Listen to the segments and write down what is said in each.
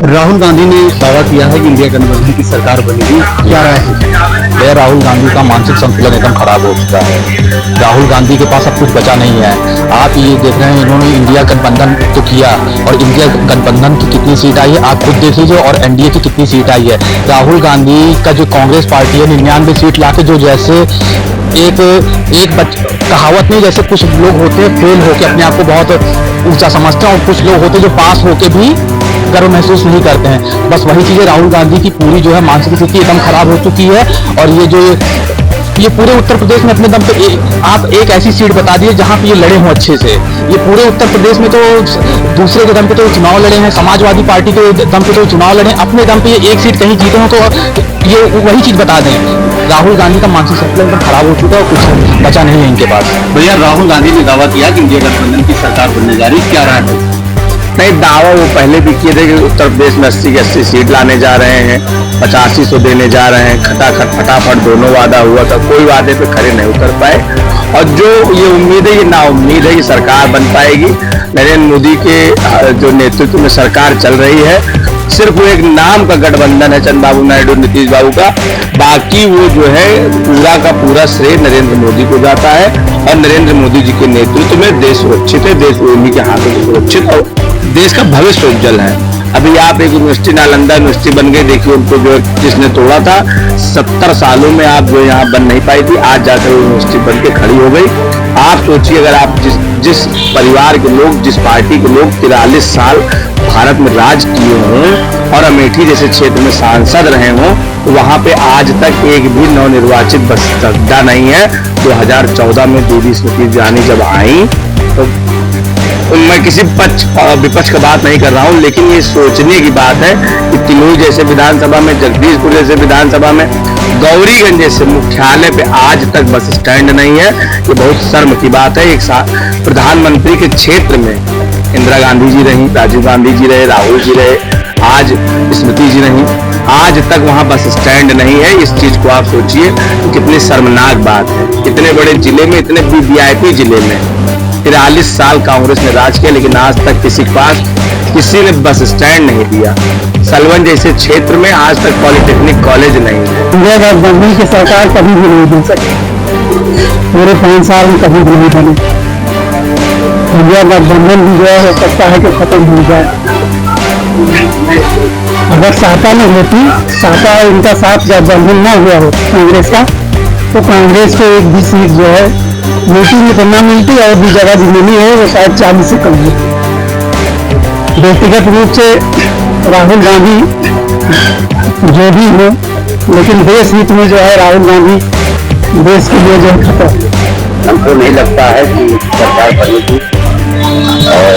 राहुल गांधी ने दावा किया है कि इंडिया गठबंधन की सरकार बनेगी, क्या राय है? यह राहुल गांधी का मानसिक संतुलन एकदम खराब हो चुका है। राहुल गांधी के पास अब कुछ बचा नहीं है। आप ये देख रहे हैं, इन्होंने इंडिया गठबंधन तो किया और इंडिया गठबंधन की कितनी सीट आई है आप खुद देख लीजिए, और एनडीए की कितनी सीट आई है। राहुल गांधी का जो कांग्रेस पार्टी है 99 सीट लाके जो जैसे कहावत नहीं, जैसे कुछ लोग होते हैं फेल होके अपने आप को बहुत ऊंचा समझते हैं और कुछ लोग होते हैं जो पास होके भी गर्व महसूस नहीं करते हैं। बस वही चीजें राहुल गांधी की पूरी जो है मानसिक स्थिति एकदम खराब हो चुकी है। और ये पूरे उत्तर प्रदेश में अपने दम पे आप एक ऐसी सीट बता दिए जहां पे ये लड़े हों अच्छे से। ये पूरे उत्तर प्रदेश में तो दूसरे के दम पे तो चुनाव लड़े हैं, समाजवादी पार्टी के दम पे तो चुनाव लड़े, अपने दम पे ये एक सीट कहीं जीते हो तो ये वही चीज बता दें। राहुल गांधी का मानसिक संतुलन एकदम खराब हो चुका है और कुछ बचा नहीं है इनके पास। भैया, राहुल गांधी ने दावा किया कि इंडिया गठबंधन की सरकार बनने जा रही, क्या राय है? नहीं, दावा वो पहले भी किए थे कि उत्तर प्रदेश में 80 की 80 सीट लाने जा रहे हैं, 8500 देने जा रहे हैं। खटाखट फटाफट दोनों वादा हुआ था, कोई वादे पे खड़े नहीं उतर पाए। और जो ये उम्मीद है, ये नाउम्मीद है कि सरकार बन पाएगी। नरेंद्र मोदी के जो नेतृत्व में सरकार चल रही है, सिर्फ वो एक नाम का गठबंधन है चंद्रबाबू नायडू नीतीश बाबू का। बाकी वो जो है पूरा का पूरा श्रेय नरेंद्र मोदी को जाता है और नरेंद्र मोदी जी के नेतृत्व में देश सुरक्षित है, देश उन्हीं के हाथों में सुरक्षित और देश का भविष्य उज्जवल है। अभी आप एक यूनिवर्सिटी नालंदा यूनिवर्सिटी बन गई, देखिए उनको जो जिसने तोड़ा था 70 सालों में आप जो यहाँ बन नहीं पाई थी, आज जाकर यूनिवर्सिटी बन के खड़ी हो गई। आप सोचिए, अगर आप जिस परिवार के लोग, जिस पार्टी के लोग 43 साल भारत में राज किए हों और अमेठी जैसे क्षेत्र में सांसद रहे हों, तो वहां पे आज तक एक भी नवनिर्वाचित बसदा नहीं है। 2014 में दीदी स्मृति ईरानी जब आई तो मैं किसी विपक्ष का बात नहीं कर रहा हूं, लेकिन ये सोचने की बात है कि तिलोई जैसे विधानसभा में, जगदीशपुर जैसे विधानसभा में, गौरीगंज जैसे मुख्यालय पे आज तक बस स्टैंड नहीं है। ये बहुत शर्म की बात है। एक प्रधानमंत्री के क्षेत्र में इंदिरा गांधी जी रही, राजीव गांधी जी रहे, राहुल जी रहे, आज स्मृति जी नहीं, आज तक वहां बस स्टैंड नहीं है। इस चीज को आप सोचिए कितनी शर्मनाक बात है। इतने बड़े जिले में, इतने वीआईपी जिले में 43 साल कांग्रेस ने राज किया, लेकिन आज तक किसी के पास किसी ने बस स्टैंड नहीं दिया। सलवन जैसे क्षेत्र में आज तक पॉलिटेक्निक कॉलेज नहीं है। इंडिया गठबंधन की सरकार कभी भी नहीं बन सकती, पूरे 5 साल में कभी भी नहीं बनी। इंडिया गठबंधन भी जो है हो सकता है कि खत्म हो जाए। अगर सहायता नहीं होती, सहायता इनका साथ गठबंधन न हुआ हो कांग्रेस का, तो कांग्रेस को एक भी सीट जो है यूपी में तो न मिलती, और भी जगह भी मिली है वो शायद 40 से कम है। व्यक्तिगत रूप से राहुल गांधी जो भी हो, लेकिन देश हित में जो है राहुल गांधी देश के लिए जो है खतरा है। हमको नहीं लगता है कि सरकार बनेगी और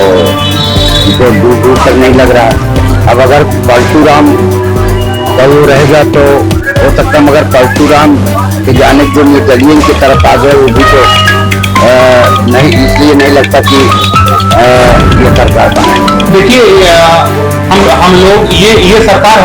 इनको दूर दूर तक नहीं लग रहा है। अब अगर परशुराम का वो रहेगा तो हो सकता है, मगर परशुराम के जाने जो निर्दलीय की तरफ आ गए वो भी तो नहीं, इसलिए नहीं लगता कि ये सरकार बने। देखिए, हम लोग ये सरकार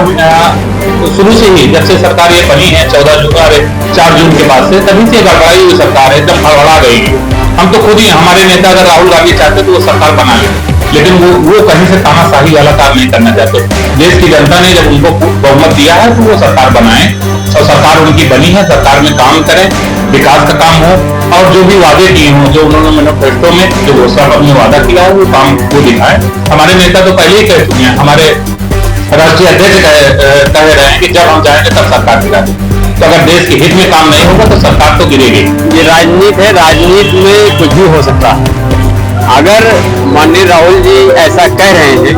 शुरू से ही, जब से सरकार ये बनी है 4 जून के बाद से, तभी से गड़बड़ाई हुई सरकार है, एकदम हड़बड़ा गई है। हम तो खुद ही, हमारे नेता अगर राहुल गांधी चाहते तो वो सरकार बना लेते, लेकिन वो कहीं से तानाशाही वाला काम नहीं करना चाहते। देश की जनता ने जब उनको बहुमत दिया है तो वो सरकार बनाए और सरकार उनकी बनी है। सरकार में काम करें, विकास का काम हो और जो भी वादे किए हों, जो उन्होंने मैनिफेस्टो में जो घोषणा पत्र में वादा किया है वो काम वो दिखाए। हमारे नेता तो पहले ही कह चुके हैं, हमारे राष्ट्रीय अध्यक्ष कह रहे हैं कि जब हम जाएंगे तब सरकार गिरा दें। तो अगर देश के हित में काम नहीं होगा तो सरकार तो गिरेगी। ये राजनीति है, राजनीति में कुछ भी हो सकता है। अगर माननीय राहुल जी ऐसा कह रहे हैं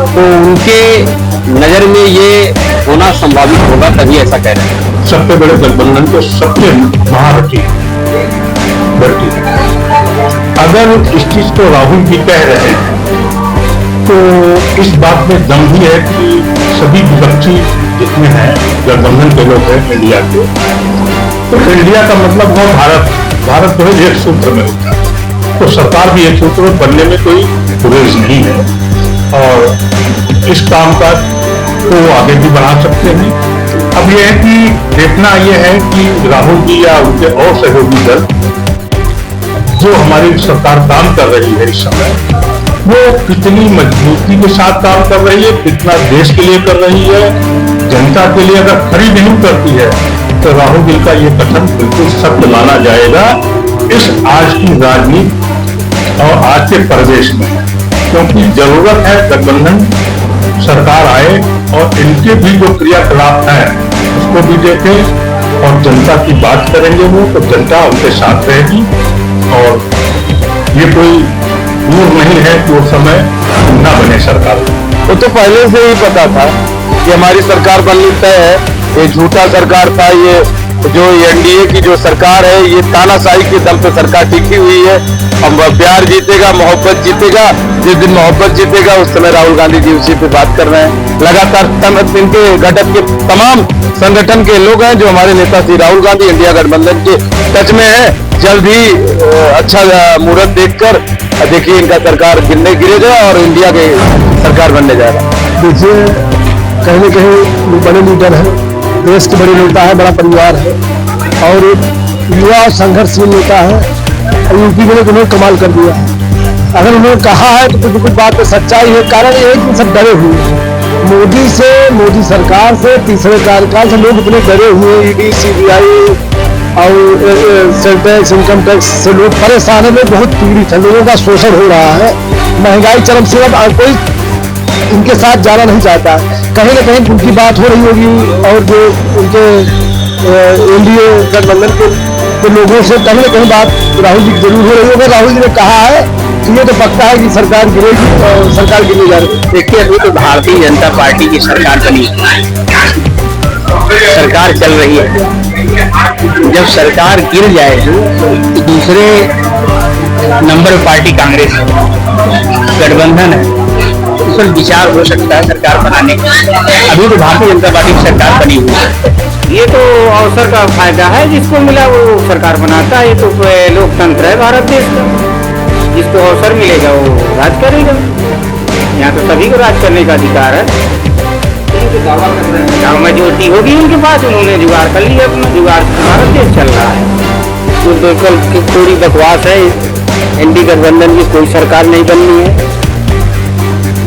तो उनके नजर में ये होना संभावित होगा, तभी ऐसा कह रहे हैं। सबसे बड़े गठबंधन को सबसे महारथी अगर इस चीज को राहुल जी कह रहे हैं तो इस बात में दम भी है कि सभी विपक्षी जितने हैं गठबंधन के लोग हैं इंडिया के, तो इंडिया का मतलब वो भारत जो है एक सूत्र में होता है, तो सरकार भी एक सूत्र में बनने में कोई गुरेज नहीं है और इस काम का तो आगे भी बढ़ा सकते हैं। अब यह है कि देखना यह है कि राहुल जी या उनके और सहयोगी दल जो हमारी सरकार काम कर रही है इस समय, वो कितनी मजबूती के साथ काम कर रही है, कितना देश के लिए कर रही है, जनता के लिए अगर खड़ी नहीं करती है तो राहुल जी का ये कथन बिल्कुल सत्य माना जाएगा इस आज की राजनीति और आज के परिवेश में। क्योंकि जरूरत है गठबंधन सरकार आए और इनके भी जो क्रियाकलाप हैं उसको भी देखें और जनता की बात करेंगे वो तो जनता उनके साथ रहेगी। और ये कोई दूर नहीं है कि वो समय न बने सरकार। वो तो पहले से ही पता था कि हमारी सरकार बननी तय है। ये झूठा सरकार था, ये जो एनडीए की जो सरकार है ये तानाशाही के दम पे सरकार टिकी हुई है। अब प्यार जीतेगा, मोहब्बत जीतेगा। जिस दिन मोहब्बत जीतेगा उस समय राहुल गांधी जी उसी पे बात कर रहे हैं। लगातार इनके घटक के तमाम संगठन के लोग हैं जो हमारे नेता श्री राहुल गांधी इंडिया गठबंधन के टच में है। जल्द ही अच्छा मुहूर्त देखकर देखिए इनका सरकार गिरेगा और इंडिया के सरकार बनने जा रहा है। देखिए कहीं न कहीं बड़े लीडर है, देश के बड़े नेता है, बड़ा परिवार है और युवा संघर्षशील नेता है। यूपी में उन्होंने कमाल कर दिया है। अगर उन्होंने कहा है तो कुछ बात तो सच्चाई है। कारण ये कि सब डरे हुए हैं मोदी से, मोदी सरकार से, तीसरे कार्यकाल से लोग इतने डरे हुए। ईडी, सीबीआई और सेल टैक्स, इनकम टैक्स से लोग परेशान है, लोग बहुत पीड़ित है, लोगों का शोषण हो रहा है, महंगाई चरम सीमा, कोई इनके साथ जाना नहीं चाहता। कहीं ना कहीं उनकी बात हो रही होगी और जो उनके एनडीए गठबंधन के लोगों से कहीं ना कहीं बात राहुल जी की जरूर हो रही होगी। राहुल जी ने कहा है कि ये तो पक्का है कि सरकार गिरेगी और सरकार गिरने जा रही है। देखिए अभी तो भारतीय जनता पार्टी की सरकार बनी, सरकार चल रही है। जब सरकार गिर जाएगी तो दूसरे नंबर पार्टी कांग्रेस गठबंधन है, उस पर विचार हो सकता है सरकार बनाने का। अभी तो भारतीय जनता पार्टी की सरकार बनी हुई है। ये तो अवसर का फायदा है, जिसको मिला वो सरकार बनाता है। ये तो लोकतंत्र है भारत देश का, जिसको अवसर मिलेगा वो राज करेगा। यहाँ तो सभी को राज करने का अधिकार है। गाँव मेजोरिटी होगी उनके पास, उन्होंने जुगाड़ कर लिया अपना, जुगाड़ से भारत देश चल रहा है। तो बिल्कुल पूरी बकवास है। एनडीए गठबंधन की कोई सरकार नहीं बननी है।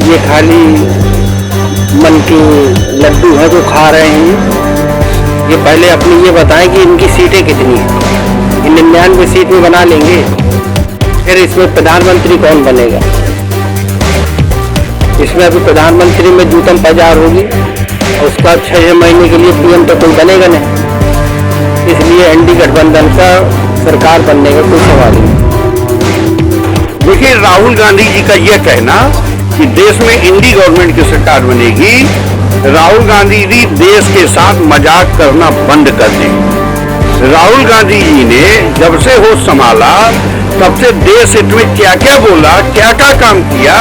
ये खाली मन के लड्डू हैं जो खा रहे हैं। ये पहले अपनी ये बताएं कि इनकी सीटें कितनी हैं। 99 सीट में बना लेंगे, फिर इसमें प्रधानमंत्री कौन बनेगा? इसमें अभी प्रधानमंत्री में जूतम बाजार होगी और उसका 6 महीने के लिए पीएम तो कोई बनेगा नहीं। इसलिए एनडीए गठबंधन का सरकार बनने का कोई सवाल नहीं। देखिए राहुल गांधी जी का यह कहना कि देश में इंडी गवर्नमेंट की सरकार बनेगी, राहुल गांधी जी देश के साथ मजाक करना बंद कर दें। राहुल गांधी जी ने जब से होश संभाला तब से देश हित में क्या क्या बोला, क्या क्या काम किया,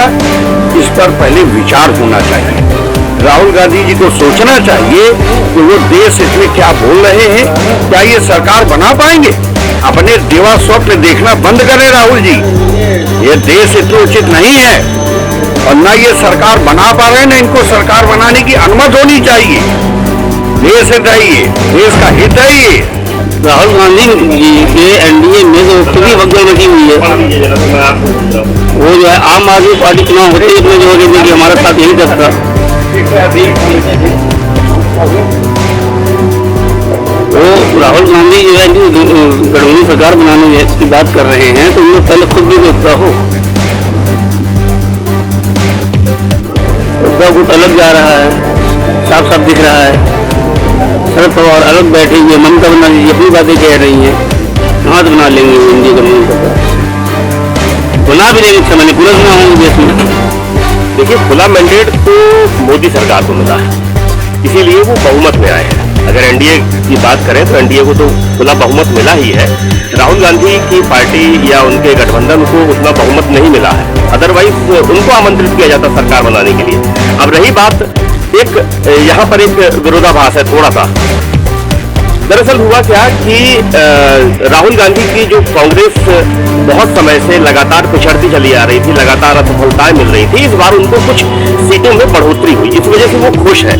इस पर पहले विचार होना चाहिए। राहुल गांधी जी को सोचना चाहिए कि वो देश हित में क्या बोल रहे हैं, क्या ये सरकार बना पाएंगे। अपने देवा स्वप्न देखना बंद करें राहुल जी। ये देश हित उचित नहीं है और न ये सरकार बना पा रहे हैं, न इनको सरकार बनाने की अनुमति होनी चाहिए। देश हित है ये, देश का हित है ये। राहुल गांधी जी के एनडीए में जो पूरी भगदड़ रखी हुई है, वो जो है आम आदमी पार्टी चुनाव होते ही इसमें जो है कि हमारा साथ यही दस्ता। वो राहुल गांधी जो है गठबंधन सरकार बनाने की बात कर रहे हैं तो उन्हें पहले खुद भी देखता हो। गुट अलग जा रहा है, साफ साफ दिख रहा है। शरद पवार अलग बैठे हुए, ममता बनर्जी अपनी बातें कह रही हैं। कहाँ बना लेंगे इंडिया गठबंधन सरकार? बना भी लेंगे, समय नहीं पूरा चुनाव होंगे देश में। देखिए खुला मैंडेट तो मोदी सरकार को मिला है, इसीलिए वो बहुमत में आए हैं। अगर एनडीए की बात करें तो एनडीए को तो खुला बहुमत मिला ही है। राहुल गांधी की पार्टी या उनके गठबंधन को उतना बहुमत नहीं मिला है, अदरवाइज उनको आमंत्रित किया जाता सरकार बनाने के लिए। अब रही बात, एक यहाँ पर एक विरोधाभास है थोड़ा सा। दरअसल हुआ क्या कि राहुल गांधी की जो कांग्रेस बहुत समय से लगातार पिछड़ती चली आ रही थी, लगातार असफलताएं मिल रही थी, इस बार उनको कुछ सीटों में बढ़ोतरी हुई, इस वजह से वो खुश है।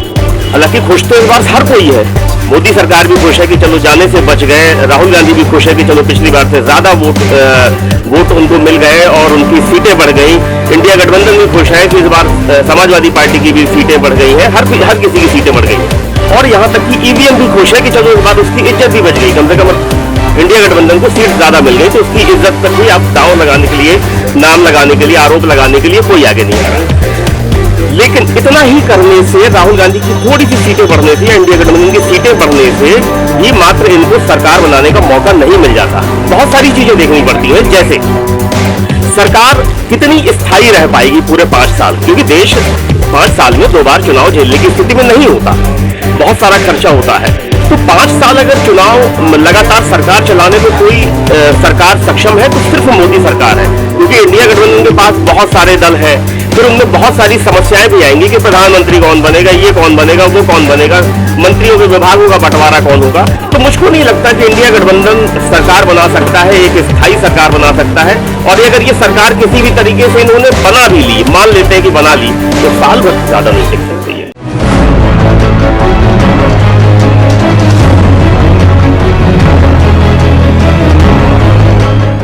हालांकि खुश तो इस बार हर कोई है, मोदी सरकार भी खुश है कि चलो जाने से बच गए, राहुल गांधी भी खुश है कि चलो पिछली बार से ज्यादा वोट उनको मिल गए और उनकी सीटें बढ़ गई। इंडिया गठबंधन भी खुश है कि इस बार समाजवादी पार्टी की भी सीटें बढ़ गई हैं, हर किसी की सीटें बढ़ गई। और यहाँ तक कि ईवीएम भी खुश है कि चलो इस बार उसकी इज्जत भी बच गई, कम से कम इंडिया गठबंधन को सीट ज्यादा मिल गई, तो उसकी इज्जत पर भी अब दांव लगाने के लिए, नाम लगाने के लिए, आरोप लगाने के लिए कोई आगे नहीं आ रहा। लेकिन इतना ही करने से, राहुल गांधी की थोड़ी सी सीटें बढ़ने से या इंडिया गठबंधन की सीटें बढ़ने से ही मात्र इनको सरकार बनाने का मौका नहीं मिल जाता। बहुत सारी चीजें देखनी पड़ती है, जैसे सरकार कितनी स्थायी रह पाएगी पूरे 5 साल, क्योंकि देश 5 साल में 2 बार चुनाव झेलने की स्थिति में नहीं होता, बहुत सारा खर्चा होता है। तो 5 साल अगर चुनाव लगातार सरकार चलाने में कोई सरकार सक्षम है तो सिर्फ मोदी सरकार है, क्योंकि इंडिया गठबंधन के पास बहुत सारे दल हैं, फिर उनमें बहुत सारी समस्याएं भी आएंगी कि प्रधानमंत्री कौन बनेगा, ये कौन बनेगा, वो कौन बनेगा, मंत्रियों के विभागों का बंटवारा कौन होगा। तो मुझको नहीं लगता कि इंडिया गठबंधन सरकार बना सकता है, एक स्थायी सरकार बना सकता है। और अगर ये सरकार किसी भी तरीके से इन्होंने बना भी ली, मान लेते हैं कि बना ली, तो साल भर ज्यादा नहीं टिक सकती है।